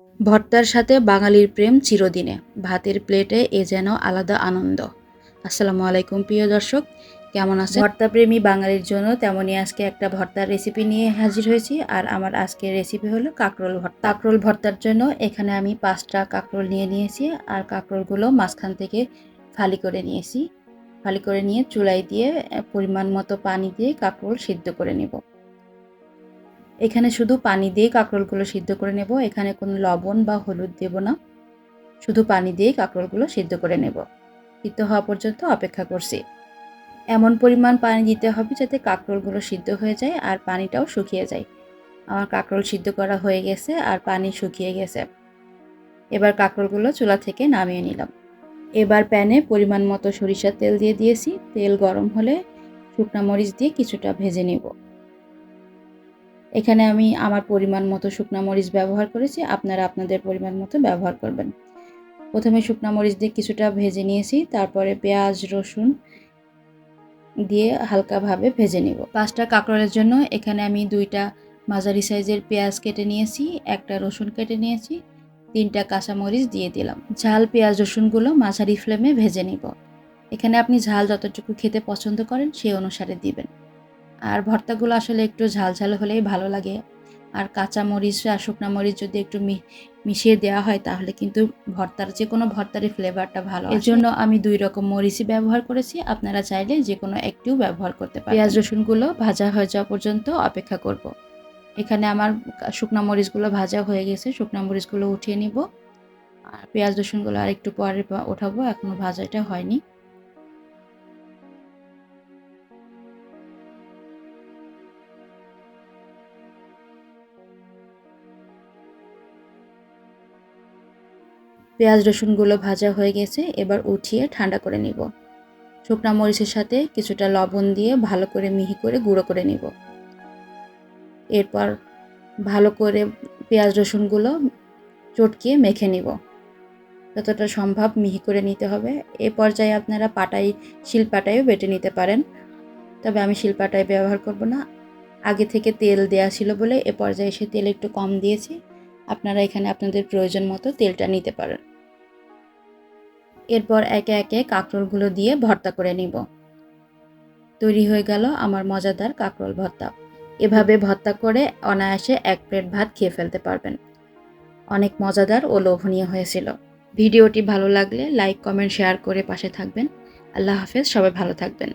ভর্তার সাথে বাঙালির প্রেম চিরদিনে, ভাতের প্লেটে এ যেন আলাদা আনন্দ। আসসালামু আলাইকুম প্রিয় দর্শক, কেমন আছেন? ভর্তাপ্রেমী বাঙালির জন্য তেমনই আজকে একটা ভর্তার রেসিপি নিয়ে হাজির হয়েছি। আর আমার আজকের রেসিপি হলো কাঁকরোল ভর্তা। কাঁকরোল ভর্তার জন্য এখানে আমি 5টা কাঁকরোল নিয়ে নিয়েছি, আর কাঁকরোলগুলো মাঝখান থেকে ফালি করে নিয়েছি। ফালি করে নিয়ে চুলায় দিয়ে পরিমাণ মতো পানি দিয়ে কাঁকরোল সিদ্ধ করে নেব। এখানে শুধু পানি দিয়ে কাঁকরোলগুলো সিদ্ধ করে নেব, এখানে কোনো লবণ বা হলুদ দেব না, শুধু পানি দিয়ে কাঁকরোলগুলো সিদ্ধ করে নেব। সিদ্ধ হওয়া পর্যন্ত অপেক্ষা করছি। এমন পরিমাণ পানি দিতে হবে যাতে কাঁকরোলগুলো সিদ্ধ হয়ে যায় আর পানিটাও শুকিয়ে যায়। আমার কাঁকরোল সিদ্ধ করা হয়ে গেছে আর পানি শুকিয়ে গেছে। এবার কাঁকরোলগুলো চুলা থেকে নামিয়ে নিলাম। এবার প্যানে পরিমাণ মতো সরিষার তেল দিয়ে দিয়েছি। তেল গরম হলে শুকনা মরিচ দিয়ে কিছুটা ভেজে নেব। এখানে আমি আমার পরিমাণ মতো শুকনা মরিচ ব্যবহার করেছি, আপনারা আপনাদের পরিমাণ মতো ব্যবহার করবেন। প্রথমে শুকনা মরিচ দিয়ে কিছুটা ভেজে নিয়েছি, তারপরে পেঁয়াজ রসুন দিয়ে হালকাভাবে ভেজে নেব। 5টা কাঁকরোলের জন্য এখানে আমি 2টা মাঝারি সাইজের পেঁয়াজ কেটে নিয়েছি, একটা রসুন কেটে নিয়েছি, 3টা কাঁচামরিচ দিয়ে দিলাম। ঝাল পেঁয়াজ রসুনগুলো মাঝারি ফ্লেমে ভেজে নিব। এখানে আপনি ঝাল যতটুকু খেতে পছন্দ করেন সেই অনুসারে দিবেন। আর ভর্তাগুলো আসলে একটু ঝাল ঝাল হলেই ভালো লাগে। আর কাঁচা মরিচ আর শুকনা মরিচ যদি একটু মিশিয়ে দেওয়া হয় তাহলে কিন্তু ভর্তার যে কোনো ভর্তারই ফ্লেভারটা ভালো আসে। এর জন্য আমি 2 রকম মরিচই ব্যবহার করেছি, আপনারা চাইলে যে কোনো একটিও ব্যবহার করতে পারেন। পেঁয়াজ রসুনগুলো ভাজা হয়ে যাওয়া পর্যন্ত অপেক্ষা করব। এখানে আমার শুকনা মরিচগুলো ভাজা হয়ে গেছে, শুকনা মরিচগুলো উঠিয়ে নিব। আর পেঁয়াজ রসুনগুলো আর একটু পরে ওঠাবো, এখনো ভাজাটা হয়নি। পেঁয়াজ রসুনগুলো ভাজা হয়ে গেছে, এবার উঠিয়ে ঠান্ডা করে নিব। শুকনা মরিচের সাথে কিছুটা লবণ দিয়ে ভালো করে মিহি করে গুঁড়ো করে নিব। এরপর ভালো করে পেঁয়াজ রসুনগুলো চটকিয়ে মেখে নিব। যতটা সম্ভব মিহি করে নিতে হবে। এ পর্যায়ে আপনারা শিলপাটায়ও বেটে নিতে পারেন, তবে আমি শিলপাটায় ব্যবহার করব না। আগে থেকে তেল দেয়া ছিল বলে এ পর্যায়ে এসে তেল একটু কম দিয়েছি। আপনারা এখানে আপনাদের প্রয়োজন মতো তেলটা নিতে পারেন। এরপর একে একে কাঁকরোলগুলো দিয়ে ভর্তা করে নিব। তৈরি হয়ে গেল আমার মজাদার কাঁকরোল ভর্তা। এভাবে ভর্তা করে অনায়াসে 1 প্লেট ভাত খেয়ে ফেলতে পারবেন। অনেক মজাদার ও লোভনীয় হয়েছিল। ভিডিওটি ভালো লাগলে লাইক কমেন্ট শেয়ার করে পাশে থাকবেন। আল্লাহ হাফেজ, সবাই ভালো থাকবেন।